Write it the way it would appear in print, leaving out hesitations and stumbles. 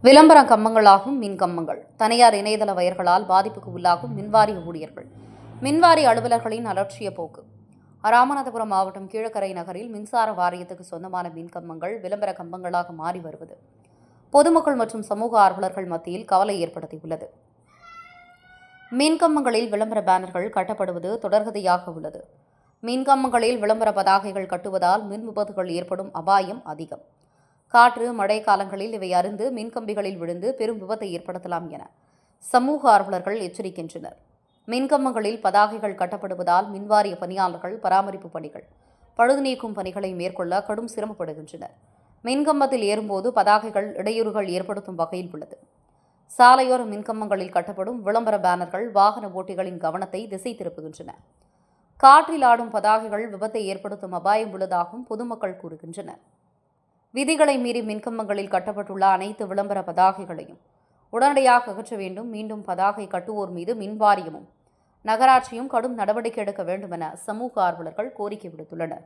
விளம்பர கம்பங்களாகும் மின் கம்பங்கள். தனியார் இணையதள வயர்களால் பாதிப்புக்கு உள்ளாகும் மின்வாரிய ஊழியர்கள், மின்வாரிய அலுவலர்களின் அலட்சிய போக்கு. ராமநாதபுரம் மாவட்டம் கீழக்கரை நகரில் மின்சார வாரியத்துக்கு சொந்தமான மின்கம்பங்கள் விளம்பர கம்பங்களாக மாறி வருவது பொதுமக்கள் மற்றும் சமூக ஆர்வலர்கள் மத்தியில் கவலை ஏற்படுத்தியுள்ளது. மின்கம்பங்களில் விளம்பர பேனர்கள் கட்டப்படுவது தொடர்கதையாக உள்ளது. மின்கம்பங்களில் விளம்பர பதாகைகள் கட்டுவதால் மின் விபத்துகள் ஏற்படும் அபாயம் அதிகம். காற்று, மழை காலங்களில் இவை அருந்து மின்கம்பிகளில் விழுந்து பெரும் விபத்தை ஏற்படுத்தலாம் என சமூக ஆர்வலர்கள் எச்சரிக்கின்றனர். மின்கம்பங்களில் பதாகைகள் கட்டப்படுவதால் மின்வாரிய பணியாளர்கள் பராமரிப்பு பணிகள், பழுது நீக்கும் பணிகளை மேற்கொள்ள கடும் சிரமப்படுகின்றனர். மின்கம்பத்தில் ஏறும்போது பதாகைகள் இடையூறுகள் ஏற்படுத்தும் வகையில் உள்ளது. சாலையோர மின்கம்பங்களில் கட்டப்படும் விளம்பர பேனர்கள் வாகன ஓட்டிகளின் கவனத்தை திசை திருப்புகின்றன. காற்றில் ஆடும் பதாகைகள் விபத்தை ஏற்படுத்தும் அபாயம் உள்ளதாகவும் பொதுமக்கள் கூறுகின்றனர். விதிகளை மீறி மின்கம்பங்களில் கட்டப்பட்டுள்ள அனைத்து விளம்பர பதாகைகளையும் உடனடியாக அகற்ற வேண்டும். மீண்டும் பதாகை கட்டுவோர் மீது மின்வாரியமும் நகராட்சியும் கடும் நடவடிக்கை எடுக்க வேண்டும் என சமூக ஆர்வலர்கள் கோரிக்கை விடுத்துள்ளனர்.